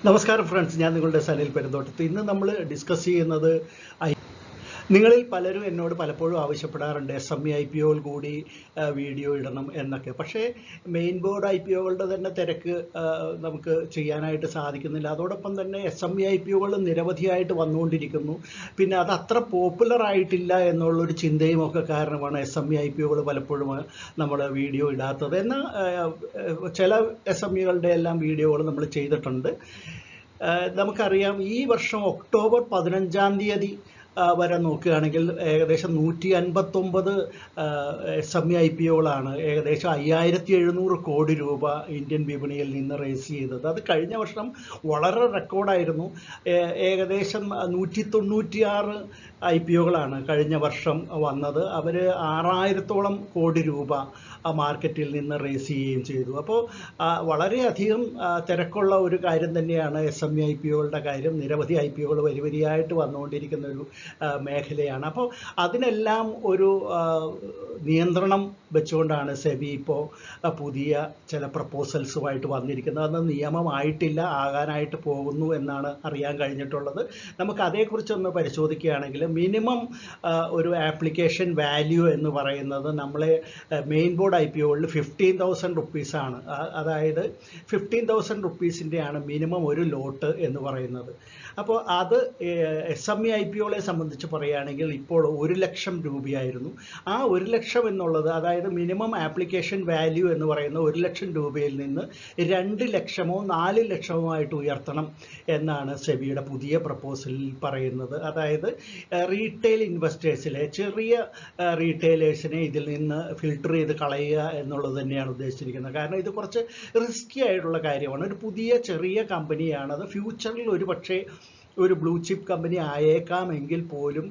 നമസ്കാരം ഫ്രണ്ട്സ്, ഞാൻ നിങ്ങളുടെ സനിൽ പെരുന്തോട്ടത്ത്. ഇന്ന് നമ്മൾ ഡിസ്കസ് ചെയ്യുന്നത് നിങ്ങളിൽ പലരും എന്നോട് പലപ്പോഴും ആവശ്യപ്പെടാറുണ്ട് SME IPOകൾ കൂടി വീഡിയോ ഇടണം എന്നൊക്കെ. പക്ഷേ മെയിൻ ബോർഡ് IPOകളുടെ തന്നെ തിരക്ക് നമുക്ക് ചെയ്യാനായിട്ട് സാധിക്കുന്നില്ല. അതോടൊപ്പം തന്നെ SME IPOകൾ നിരവധിയായിട്ട് വന്നുകൊണ്ടിരിക്കുന്നു. പിന്നെ അത് അത്ര പോപ്പുലർ ആയിട്ടില്ല എന്നുള്ളൊരു ചിന്തയും ഒക്കെ കാരണമാണ് SME IPOകൾ പലപ്പോഴും നമ്മൾ വീഡിയോ ഇടാത്തത്. എന്നാൽ ചില SMEകളുടെ എല്ലാം വീഡിയോകൾ നമ്മൾ ചെയ്തിട്ടുണ്ട്. നമുക്കറിയാം, ഈ വർഷം ഒക്ടോബർ 15 വരെ നോക്കുകയാണെങ്കിൽ ഏകദേശം 159 SME IPOകളാണ് ഏകദേശം 5700 കോടി രൂപ ഇന്ത്യൻ വിപണിയിൽ നിന്ന് റേസ് ചെയ്തത്. അത് കഴിഞ്ഞ വർഷം വളരെ റെക്കോർഡായിരുന്നു. ഏകദേശം 196 IPOകളാണ് കഴിഞ്ഞ വർഷം വന്നത്. അവർ 6000-ഓളം കോടി രൂപ മാർക്കറ്റിൽ നിന്ന് റേസ് ചെയ്യുകയും ചെയ്തു. അപ്പോൾ വളരെയധികം തിരക്കുള്ള ഒരു കാര്യം തന്നെയാണ് SME IPOകളുടെ കാര്യം. നിരവധി IPOകൾ വരിവരിയായിട്ട് വന്നുകൊണ്ടിരിക്കുന്ന ഒരു മേഖലയാണ്. അപ്പോൾ അതിനെല്ലാം ഒരു നിയന്ത്രണം വെച്ചുകൊണ്ടാണ് സെബി ഇപ്പോൾ പുതിയ ചില പ്രപ്പോസൽസുമായിട്ട് വന്നിരിക്കുന്നത്. അത് നിയമമായിട്ടില്ല, ആകാനായിട്ട് പോകുന്നു എന്നാണ് അറിയാൻ കഴിഞ്ഞിട്ടുള്ളത്. നമുക്ക് അതേക്കുറിച്ചൊന്ന് പരിശോധിക്കുകയാണെങ്കിൽ, മിനിമം ഒരു ആപ്ലിക്കേഷൻ വാല്യൂ എന്ന് പറയുന്നത് നമ്മളെ മെയിൻ ബോർഡ് IPOകളിൽ 15,000 റുപ്പീസാണ്. അതായത് 15,000 റുപ്പീസിൻ്റെയാണ് മിനിമം ഒരു ലോട്ട് എന്ന് പറയുന്നത്. അപ്പോൾ അത് SME IPOകളെ സംബന്ധിച്ച് പറയുകയാണെങ്കിൽ ഇപ്പോൾ 1 ലക്ഷം രൂപയായിരുന്നു. ആ 1 ലക്ഷം എന്നുള്ളത്, അതായത് മിനിമം ആപ്ലിക്കേഷൻ വാല്യൂ എന്ന് പറയുന്ന 1 ലക്ഷം രൂപയിൽ നിന്ന് 2 ലക്ഷമോ 4 ലക്ഷമോ ആയിട്ട് ഉയർത്തണം എന്നാണ് സെബിയുടെ പുതിയ പ്രപ്പോസലിൽ പറയുന്നത്. അതായത് റീറ്റെയിൽ ഇൻവെസ്റ്റേഴ്സിലെ ചെറിയ റീറ്റെയിലേഴ്സിനെ ഇതിൽ നിന്ന് ഫിൽട്ടർ ചെയ്ത് കളയുക എന്നുള്ളത് തന്നെയാണ് ഉദ്ദേശിച്ചിരിക്കുന്നത്. കാരണം ഇത് കുറച്ച് റിസ്കി ആയിട്ടുള്ള കാര്യമാണ്. ഒരു പുതിയ ചെറിയ കമ്പനിയാണ്. അത് ഫ്യൂച്ചറിൽ ഒരു പക്ഷേ ഒരു ബ്ലൂ ചിപ്പ് കമ്പനി ആയേക്കാമെങ്കിൽ പോലും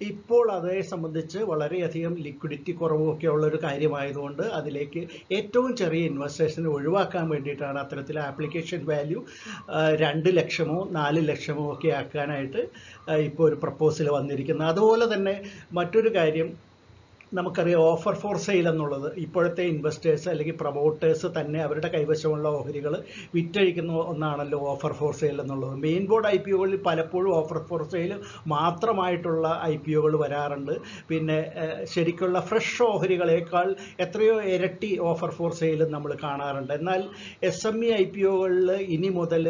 ഇപ്പോൾ അതേ സംബന്ധിച്ച് വളരെയധികം ലിക്വിഡിറ്റി കുറവൊക്കെ ഉള്ളൊരു കാര്യമായതുകൊണ്ട് അതിലേക്ക് ഏറ്റവും ചെറിയ ഇൻവെസ്റ്റേഴ്സിനെ ഒഴിവാക്കാൻ വേണ്ടിയിട്ടാണ് അത്തരത്തിൽ ആപ്ലിക്കേഷൻ വാല്യൂ 2 ലക്ഷമോ 4 ലക്ഷമോ ഒക്കെ ആക്കാനായിട്ട് ഇപ്പോൾ ഒരു പ്രപ്പോസൽ വന്നിരിക്കുന്നത്. അതുപോലെ തന്നെ മറ്റൊരു കാര്യം നമുക്കറിയാം, ഓഫർ ഫോർ സെയിൽ എന്നുള്ളത് ഇപ്പോഴത്തെ ഇൻവെസ്റ്റേഴ്സ് അല്ലെങ്കിൽ പ്രൊമോട്ടേഴ്സ് തന്നെ അവരുടെ കൈവശമുള്ള ഓഹരികൾ വിറ്റഴിക്കുന്ന ഒന്നാണല്ലോ ഓഫർ ഫോർ സെയിൽ എന്നുള്ളത്. മെയിൻ ബോർഡ് IPOകളിൽ പലപ്പോഴും ഓഫർ ഫോർ സെയിൽ മാത്രമായിട്ടുള്ള IPOകൾ വരാറുണ്ട്. പിന്നെ ശരിക്കുള്ള ഫ്രഷ് ഓഹരികളേക്കാൾ എത്രയോ ഇരട്ടി ഓഫർ ഫോർ സെയിൽ നമ്മൾ കാണാറുണ്ട്. എന്നാൽ SME IPOകളിൽ ഇനി മുതൽ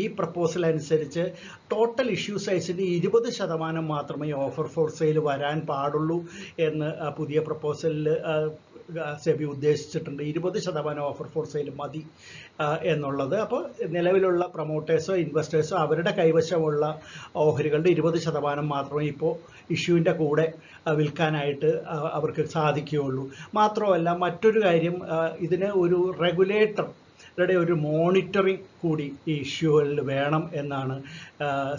ഈ പ്രപ്പോസൽ അനുസരിച്ച് ടോട്ടൽ ഇഷ്യൂ സൈസിന് 20% മാത്രമേ ഓഫർ ഫോർ സെയിൽ വരാൻ പാടുള്ളൂ എന്ന് പുതിയ പ്രപ്പോസലിൽ സെബി ഉദ്ദേശിച്ചിട്ടുണ്ട്. 20% ഓഫർ ഫോർ സെയിൽ മതി എന്നുള്ളത്. അപ്പോൾ നിലവിലുള്ള പ്രൊമോട്ടേഴ്സോ ഇൻവെസ്റ്റേഴ്സോ അവരുടെ കൈവശമുള്ള ഓഹരികളുടെ 20% മാത്രമേ ഇപ്പോൾ ഇഷ്യൂവിൻ്റെ കൂടെ വിൽക്കാനായിട്ട് അവർക്ക് സാധിക്കുകയുള്ളൂ. മാത്രമല്ല, മറ്റൊരു കാര്യം, ഇതിന് ഒരു റെഗുലേറ്റർ ഒരു മോണിറ്ററിങ് കൂടി ഈ ഇഷ്യൂകളിൽ വേണം എന്നാണ്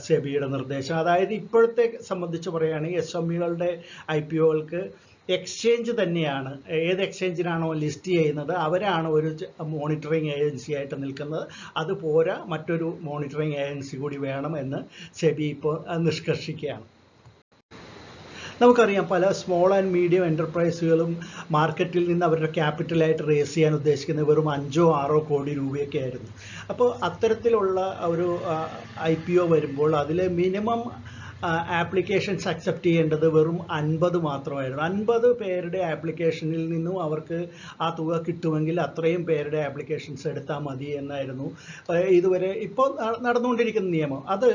സെബിയുടെ നിർദ്ദേശം. അതായത് ഇപ്പോഴത്തെ സംബന്ധിച്ച് പറയുകയാണെങ്കിൽ SMEകളുടെ IPOകൾക്ക് എക്സ്ചേഞ്ച് തന്നെയാണ്, ഏത് എക്സ്ചേഞ്ചിനാണോ ലിസ്റ്റ് ചെയ്യുന്നത് അവരാണ് ഒരു മോണിറ്ററിങ് ഏജൻസി ആയിട്ട് നിൽക്കുന്നത്. അതുപോരാ, മറ്റൊരു മോണിറ്ററിങ് ഏജൻസി കൂടി വേണം എന്ന് സെബി ഇപ്പോൾ നിഷ്കർഷിക്കുകയാണ്. നമുക്കറിയാം, പല സ്മോൾ ആൻഡ് മീഡിയം എൻ്റർപ്രൈസുകളും മാർക്കറ്റിൽ നിന്ന് അവരുടെ ക്യാപിറ്റലായിട്ട് റേസ് ചെയ്യാൻ ഉദ്ദേശിക്കുന്നത് വെറും 5-6 കോടി രൂപയൊക്കെ ആയിരുന്നു. അപ്പോൾ അത്തരത്തിലുള്ള ഒരു IPO വരുമ്പോൾ അതിൽ മിനിമം ആപ്ലിക്കേഷൻസ് അക്സെപ്റ്റ് ചെയ്യേണ്ടത് വെറും 50 മാത്രമായിരുന്നു. 50 പേരുടെ ആപ്ലിക്കേഷനിൽ നിന്നും അവർക്ക് ആ തുക കിട്ടുമെങ്കിൽ അത്രയും പേരുടെ ആപ്ലിക്കേഷൻസ് എടുത്താൽ മതി എന്നായിരുന്നു ഇതുവരെ ഇപ്പോൾ നടന്നുകൊണ്ടിരിക്കുന്ന നിയമം. അത്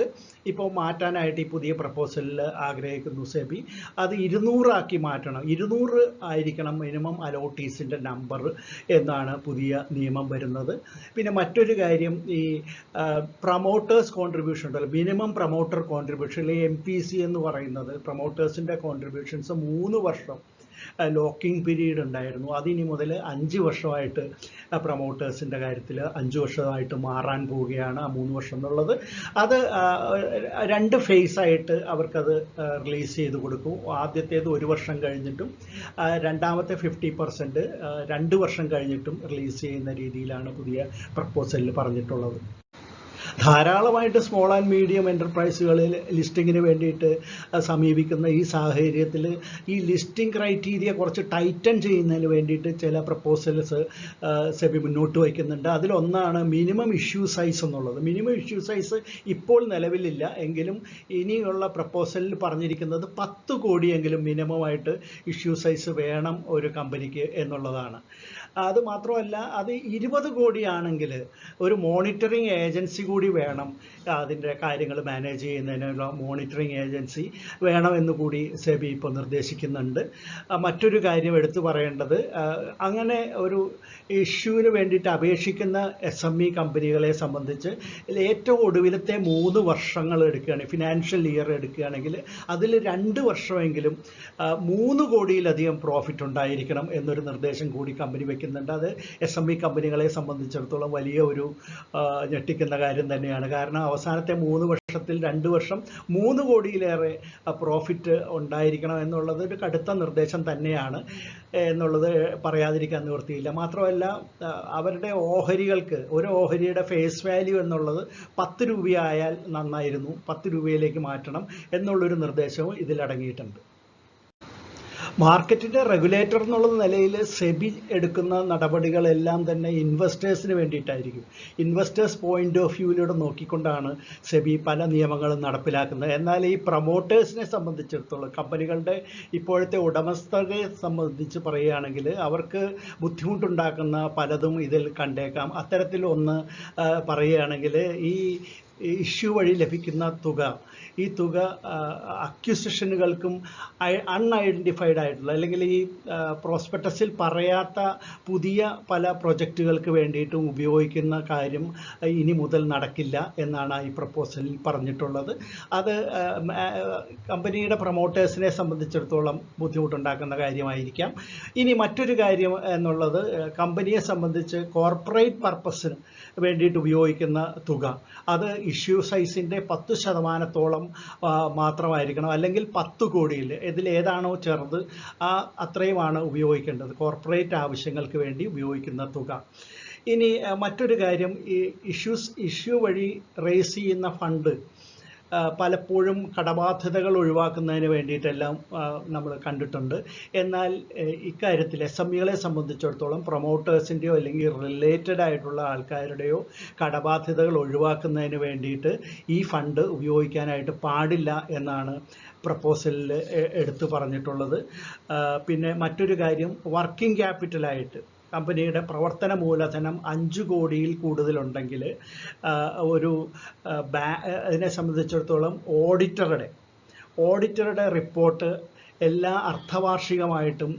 ഇപ്പോൾ മാറ്റാനായിട്ട് ഈ പുതിയ പ്രപ്പോസലിൽ ആഗ്രഹിക്കുന്നു സെബി. അത് 200 ആക്കി മാറ്റണം. 200 ആയിരിക്കണം മിനിമം അലോട്ടീസിൻ്റെ നമ്പർ എന്നാണ് പുതിയ നിയമം വരുന്നത്. പിന്നെ മറ്റൊരു കാര്യം, ഈ പ്രൊമോട്ടേഴ്സ് കോൺട്രിബ്യൂഷൻ ഉണ്ടല്ലോ, മിനിമം പ്രൊമോട്ടർ കോൺട്രിബ്യൂഷൻ MPC എന്ന് പറയുന്നത്, പ്രൊമോട്ടേഴ്സിൻ്റെ കോൺട്രിബ്യൂഷൻസ് 3 വർഷം ലോക്കിംഗ് പീരീഡ് ഉണ്ടായിരുന്നു. അതിനി മുതൽ 5 വർഷമായിട്ട് പ്രൊമോട്ടേഴ്സിൻ്റെ കാര്യത്തിൽ 5 വർഷമായിട്ട് മാറാൻ പോവുകയാണ്. ആ 3 വർഷം എന്നുള്ളത് അത് 2 ഫേസായിട്ട് അവർക്കത് റിലീസ് ചെയ്ത് കൊടുക്കും. ആദ്യത്തേത് 1 വർഷം കഴിഞ്ഞിട്ടും രണ്ടാമത്തെ 50% 2 വർഷം കഴിഞ്ഞിട്ടും റിലീസ് ചെയ്യുന്ന രീതിയിലാണ് പുതിയ പ്രപ്പോസലിൽ പറഞ്ഞിട്ടുള്ളത്. ധാരാളമായിട്ട് സ്മോൾ ആൻഡ് മീഡിയം എൻ്റർപ്രൈസുകളിൽ ലിസ്റ്റിങ്ങിന് വേണ്ടിയിട്ട് സമീപിക്കുന്ന ഈ സാഹചര്യത്തിൽ ഈ ലിസ്റ്റിംഗ് ക്രൈറ്റീരിയ കുറച്ച് ടൈറ്റൻ ചെയ്യുന്നതിന് വേണ്ടിയിട്ട് ചില പ്രപ്പോസൽസ് സെബി മുന്നോട്ട് വയ്ക്കുന്നുണ്ട്. അതിലൊന്നാണ് മിനിമം ഇഷ്യൂ സൈസ് എന്നുള്ളത്. മിനിമം ഇഷ്യൂ സൈസ് ഇപ്പോൾ നിലവിലില്ല, എങ്കിലും ഇനിയുള്ള പ്രപ്പോസലിൽ പറഞ്ഞിരിക്കുന്നത് 10 കോടിയെങ്കിലും മിനിമമായിട്ട് ഇഷ്യൂ സൈസ് വേണം ഒരു കമ്പനിക്ക് എന്നുള്ളതാണ്. അത് മാത്രമല്ല, അത് 20 കോടിയാണെങ്കിൽ ഒരു മോണിറ്ററിംഗ് ഏജൻസി കൂടി വേണം, അതിൻ്റെ കാര്യങ്ങൾ മാനേജ് ചെയ്യുന്നതിനുള്ള മോണിറ്ററിംഗ് ഏജൻസി വേണമെന്ന് കൂടി സെബി ഇപ്പോൾ നിർദ്ദേശിക്കുന്നുണ്ട്. മറ്റൊരു കാര്യം എടുത്തു പറയേണ്ടത്, അങ്ങനെ ഒരു ഇഷ്യൂവിന് വേണ്ടിയിട്ട് അപേക്ഷിക്കുന്ന SME കമ്പനികളെ സംബന്ധിച്ച് ഏറ്റവും ഒടുവിലത്തെ 3 വർഷങ്ങൾ എടുക്കുകയാണെങ്കിൽ, ഫിനാൻഷ്യൽ ഇയർ എടുക്കുകയാണെങ്കിൽ അതിൽ 2 വർഷമെങ്കിലും 3 കോടിയിലധികം പ്രോഫിറ്റ് ഉണ്ടായിരിക്കണം എന്നൊരു നിർദ്ദേശം കൂടി കമ്പനി വയ്ക്കുന്നുണ്ട്. അത് SME കമ്പനികളെ സംബന്ധിച്ചിടത്തോളം വലിയ ഒരു ഞെട്ടിക്കുന്ന കാര്യം തന്നെയാണ്. കാരണം അവസാനത്തെ 3 വർഷത്തിൽ 2 വർഷം 3 കോടിയിലേറെ പ്രോഫിറ്റ് ഉണ്ടായിരിക്കണം എന്നുള്ളത് ഒരു കടുത്ത നിർദ്ദേശം തന്നെയാണ് എന്നുള്ളത് പറയാതിരിക്കാൻ നിവൃത്തിയില്ല. മാത്രമല്ല, അവരുടെ ഓഹരികൾക്ക്, ഒരു ഓഹരിയുടെ ഫേസ് വാല്യൂ എന്നുള്ളത് 10 രൂപയായാൽ നന്നായിരുന്നു, 10 രൂപയിലേക്ക് മാറ്റണം എന്നുള്ളൊരു നിർദ്ദേശവും ഇതിലടങ്ങിയിട്ടുണ്ട്. മാർക്കറ്റിൻ്റെ റെഗുലേറ്റർ എന്നുള്ള നിലയിൽ സെബി എടുക്കുന്ന നടപടികളെല്ലാം തന്നെ ഇൻവെസ്റ്റേഴ്സിന് വേണ്ടിയിട്ടായിരിക്കും. ഇൻവെസ്റ്റേഴ്സ് പോയിന്റ് ഓഫ് വ്യൂവിലൂടെ നോക്കിക്കൊണ്ടാണ് സെബി പല നിയമങ്ങളും നടപ്പിലാക്കുന്നത്. എന്നാൽ ഈ പ്രൊമോട്ടേഴ്സിനെ സംബന്ധിച്ചിടത്തോളം, കമ്പനികളുടെ ഇപ്പോഴത്തെ ഉടമസ്ഥരെ സംബന്ധിച്ച് പറയുകയാണെങ്കിൽ അവർക്ക് ബുദ്ധിമുട്ടുണ്ടാക്കുന്ന പലതും ഇതിൽ കണ്ടേക്കാം. അത്തരത്തിലൊന്ന് പറയുകയാണെങ്കിൽ, ഈ ഇഷ്യൂ വഴി ലഭിക്കുന്ന തുക, ഈ തുക അക്വിസിഷനുകൾക്കും അൺഐഡൻറ്റിഫൈഡ് ആയിട്ടുള്ള, അല്ലെങ്കിൽ ഈ പ്രോസ്പെക്ടസിൽ പറയാത്ത പുതിയ പല പ്രൊജക്റ്റുകൾക്ക് വേണ്ടിയിട്ടും ഉപയോഗിക്കുന്ന കാര്യം ഇനി മുതൽ നടക്കില്ല എന്നാണ് ഈ പ്രപ്പോസലിൽ പറഞ്ഞിട്ടുള്ളത്. അത് കമ്പനിയുടെ പ്രൊമോട്ടേഴ്സിനെ സംബന്ധിച്ചിടത്തോളം ബുദ്ധിമുട്ടുണ്ടാക്കുന്ന കാര്യമായിരിക്കാം. ഇനി മറ്റൊരു കാര്യം എന്നുള്ളത്, കമ്പനിയെ സംബന്ധിച്ച് കോർപ്പറേറ്റ് പർപ്പസിന് വേണ്ടിയിട്ട് ഉപയോഗിക്കുന്ന തുക, അത് ഇഷ്യൂ സൈസിൻ്റെ 10% മാത്രമായിരിക്കണം, അല്ലെങ്കിൽ 10 കോടിയിൽ ഇതിലേതാണോ ചെറുത് അത്രയുമാണ് ഉപയോഗിക്കേണ്ടത്, കോർപ്പറേറ്റ് ആവശ്യങ്ങൾക്ക് വേണ്ടി ഉപയോഗിക്കുന്ന തുക. ഇനി മറ്റൊരു കാര്യം, ഈ ഇഷ്യൂ വഴി റേസ് ചെയ്യുന്ന ഫണ്ട് പലപ്പോഴും കടബാധ്യതകൾ ഒഴിവാക്കുന്നതിന് വേണ്ടിയിട്ടെല്ലാം നമ്മൾ കണ്ടിട്ടുണ്ട്. എന്നാൽ ഇക്കാര്യത്തിൽ SMEകളെ സംബന്ധിച്ചിടത്തോളം പ്രൊമോട്ടേഴ്സിൻ്റെയോ അല്ലെങ്കിൽ റിലേറ്റഡ് ആയിട്ടുള്ള ആൾക്കാരുടെയോ കടബാധ്യതകൾ ഒഴിവാക്കുന്നതിന് വേണ്ടിയിട്ട് ഈ ഫണ്ട് ഉപയോഗിക്കാനായിട്ട് പാടില്ല എന്നാണ് പ്രപ്പോസലിൽ എടുത്തു പറഞ്ഞിട്ടുള്ളത്. പിന്നെ മറ്റൊരു കാര്യം, വർക്കിംഗ് ക്യാപിറ്റലായിട്ട് കമ്പനിയുടെ പ്രവർത്തന മൂലധനം 5 കോടിയിൽ കൂടുതലുണ്ടെങ്കിൽ ഒരു അതിനെ സംബന്ധിച്ചിടത്തോളം ഓഡിറ്ററുടെ റിപ്പോർട്ട് എല്ലാ അർദ്ധവാർഷികമായിട്ടും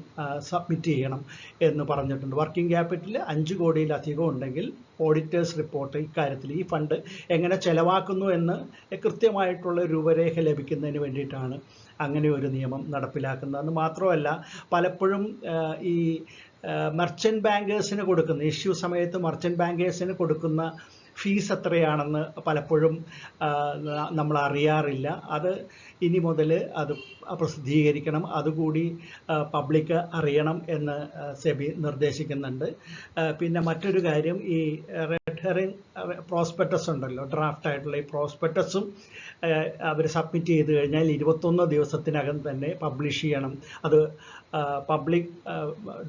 സബ്മിറ്റ് ചെയ്യണം എന്ന് പറഞ്ഞിട്ടുണ്ട്. വർക്കിംഗ് ക്യാപിറ്റൽ 5 കോടിയിലധികം ഉണ്ടെങ്കിൽ ഓഡിറ്റേഴ്സ് റിപ്പോർട്ട് ഇക്കാര്യത്തിൽ ഈ ഫണ്ട് എങ്ങനെ ചെലവാക്കുന്നു എന്ന് കൃത്യമായിട്ടുള്ള രൂപരേഖ ലഭിക്കുന്നതിന് വേണ്ടിയിട്ടാണ് അങ്ങനെ ഒരു നിയമം നടപ്പിലാക്കുന്നതെന്ന്. മാത്രമല്ല, പലപ്പോഴും ഈ മർച്ചൻ്റ് ബാങ്കേഴ്സിന് കൊടുക്കുന്ന, ഇഷ്യൂ സമയത്ത് മർച്ചൻ്റ് ബാങ്കേഴ്സിന് കൊടുക്കുന്ന ഫീസ് എത്രയാണെന്ന് പലപ്പോഴും നമ്മൾ അറിയാറില്ല. അത് ഇനി മുതൽ അത് പ്രസിദ്ധീകരിക്കണം, അതുകൂടി പബ്ലിക് അറിയണം എന്ന് സെബി നിർദ്ദേശിക്കുന്നുണ്ട്. പിന്നെ മറ്റൊരു കാര്യം, ഈ റെഡ് ഹെറിംഗ് പ്രോസ്പെക്ടസ് ഉണ്ടല്ലോ, ഡ്രാഫ്റ്റ് ആയിട്ടുള്ള ഈ പ്രോസ്പെക്ടസും അവർ സബ്മിറ്റ് ചെയ്ത് കഴിഞ്ഞാൽ 21 ദിവസത്തിനകം തന്നെ പബ്ലിഷ് ചെയ്യണം, അത് പബ്ലിക്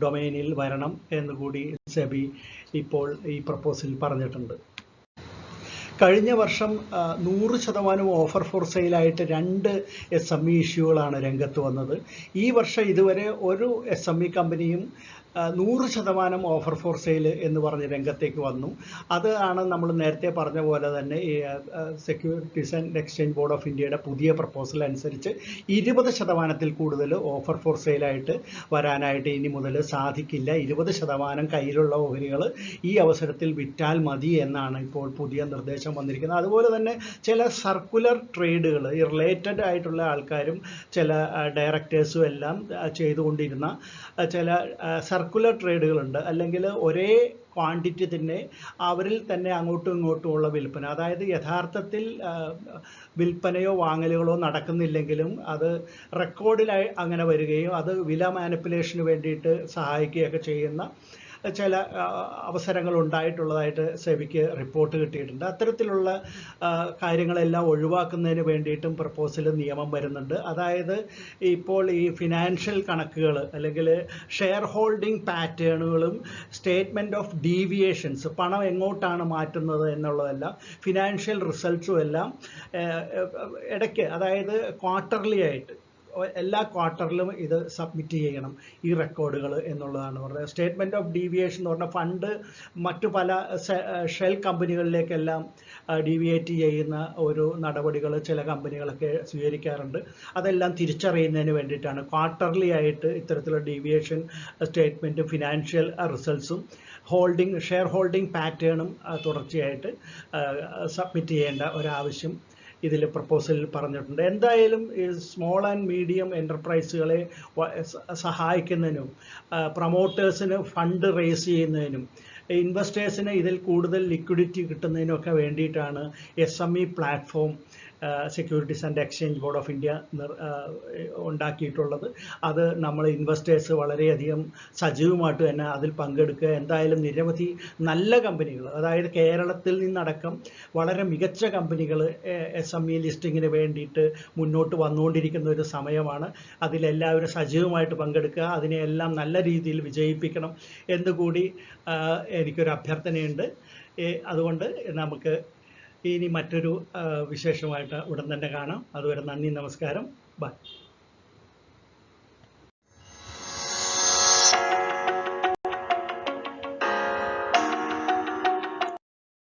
ഡൊമൈനിൽ വരണം എന്നുകൂടി സെബി ഇപ്പോൾ ഈ പ്രപ്പോസലിൽ പറഞ്ഞിട്ടുണ്ട്. കഴിഞ്ഞ വർഷം 100% ഓഫർ ഫോർ സെയിലായിട്ട് 2 SME ഇഷ്യൂകളാണ് രംഗത്ത് വന്നത്. ഈ വർഷം ഇതുവരെ ഒരു SME കമ്പനിയും 100% ഓഫർ ഫോർ സെയിൽ എന്ന് പറഞ്ഞ് രംഗത്തേക്ക് വന്നു. അതാണ് നമ്മൾ നേരത്തെ പറഞ്ഞ പോലെ തന്നെ ഈ securities and exchange board of ഇന്ത്യയുടെ പുതിയ പ്രപ്പോസൽ അനുസരിച്ച് 20% കൂടുതൽ ഓഫർ ഫോർ സെയിലായിട്ട് വരാനായിട്ട് ഇനി മുതൽ സാധിക്കില്ല. 20% കയ്യിലുള്ള ഓഹരികൾ ഈ അവസരത്തിൽ വിറ്റാൽ മതി എന്നാണ് ഇപ്പോൾ പുതിയ നിർദ്ദേശം വന്നിരിക്കുന്നത്. അതുപോലെ തന്നെ ചില സർക്കുലർ ട്രേഡുകൾ, ഈ റിലേറ്റഡ് ആയിട്ടുള്ള ആൾക്കാരും ചില ഡയറക്ടേഴ്സും എല്ലാം ചെയ്തുകൊണ്ടിരുന്ന ചില സർക്കുലർ ട്രേഡുകളുണ്ട്, അല്ലെങ്കിൽ ഒരേ ക്വാണ്ടിറ്റി തന്നെ അവരിൽ തന്നെ അങ്ങോട്ടും ഇങ്ങോട്ടുമുള്ള വിൽപ്പന, അതായത് യഥാർത്ഥത്തിൽ വിൽപ്പനയോ വാങ്ങലുകളോ നടക്കുന്നില്ലെങ്കിലും അത് റെക്കോർഡിലായി അങ്ങനെ വരികയും അത് വില മാനിപ്പുലേഷന് വേണ്ടിയിട്ട് സഹായിക്കുകയൊക്കെ ചെയ്യുന്ന ചില അവസരങ്ങൾ ഉണ്ടായിട്ടുള്ളതായിട്ട് സെബിക്ക് റിപ്പോർട്ട് കിട്ടിയിട്ടുണ്ട്. അത്തരത്തിലുള്ള കാര്യങ്ങളെല്ലാം ഒഴിവാക്കുന്നതിന് വേണ്ടിയിട്ടും പ്രപ്പോസൽ നിയമം വരുന്നുണ്ട്. അതായത് ഇപ്പോൾ ഈ ഫിനാൻഷ്യൽ കണക്കുകൾ അല്ലെങ്കിൽ ഷെയർ ഹോൾഡിംഗ് പാറ്റേണുകളും സ്റ്റേറ്റ്മെൻറ്റ് ഓഫ് ഡീവിയേഷൻസ്, പണം എങ്ങോട്ടാണ് മാറ്റുന്നത് എന്നുള്ളതെല്ലാം, ഫിനാൻഷ്യൽ റിസൾട്ട്സും എല്ലാം ഇടയ്ക്ക്, അതായത് ക്വാർട്ടർലി ആയിട്ട് എല്ലാ ക്വാർട്ടറിലും ഇത് സബ്മിറ്റ് ചെയ്യണം ഈ റെക്കോർഡുകൾ എന്നുള്ളതാണ് പറഞ്ഞത്. സ്റ്റേറ്റ്മെൻറ്റ് ഓഫ് ഡീവിയേഷൻ എന്ന് പറഞ്ഞാൽ ഫണ്ട് മറ്റു പല ഷെൽ കമ്പനികളിലേക്കെല്ലാം ഡീവിയേറ്റ് ചെയ്യുന്ന ഒരു നടപടികൾ ചില കമ്പനികളൊക്കെ സ്വീകരിക്കാറുണ്ട്. അതെല്ലാം തിരിച്ചറിയുന്നതിന് വേണ്ടിയിട്ടാണ് ക്വാർട്ടർലി ആയിട്ട് ഇത്തരത്തിലുള്ള ഡീവിയേഷൻ സ്റ്റേറ്റ്മെൻറ്റും ഫിനാൻഷ്യൽ റിസൾട്ട്സും ഷെയർ ഹോൾഡിംഗ് പാറ്റേണും തുടർച്ചയായിട്ട് സബ്മിറ്റ് ചെയ്യേണ്ട ഒരാവശ്യം ഇതിൽ പ്രപ്പോസലിൽ പറഞ്ഞിട്ടുണ്ട്. എന്തായാലും ഈ സ്മോൾ ആൻഡ് മീഡിയം എൻ്റർപ്രൈസുകളെ സഹായിക്കുന്നതിനും പ്രൊമോട്ടേഴ്സിന് ഫണ്ട് റേസ് ചെയ്യുന്നതിനും ഇൻവെസ്റ്റേഴ്സിന് ഇതിൽ കൂടുതൽ ലിക്വിഡിറ്റി കിട്ടുന്നതിനൊക്കെ വേണ്ടിയിട്ടാണ് SME platform securities and exchange board of India ഉണ്ടാക്കിയിട്ടുള്ളത്. അത് നമ്മൾ ഇൻവെസ്റ്റേഴ്സ് വളരെയധികം സജീവമായിട്ട് തന്നെ അതിൽ പങ്കെടുക്കുക. എന്തായാലും നിരവധി നല്ല കമ്പനികൾ, അതായത് കേരളത്തിൽ നിന്നടക്കം വളരെ മികച്ച കമ്പനികൾ SME ലിസ്റ്റിങ്ങിന് വേണ്ടിയിട്ട് മുന്നോട്ട് വന്നുകൊണ്ടിരിക്കുന്ന ഒരു സമയമാണ്. അതിലെല്ലാവരും സജീവമായിട്ട് പങ്കെടുക്കുക, അതിനെയെല്ലാം നല്ല രീതിയിൽ വിജയിപ്പിക്കണം എന്നുകൂടി എനിക്കൊരു അഭ്യർത്ഥനയുണ്ട്. അതുകൊണ്ട് നമുക്ക് ഇനി മറ്റൊരു വിശേഷമായിട്ട് ഉടൻ തന്നെ കാണാം. അതുവരെ നന്ദി, നമസ്കാരം, ബൈ.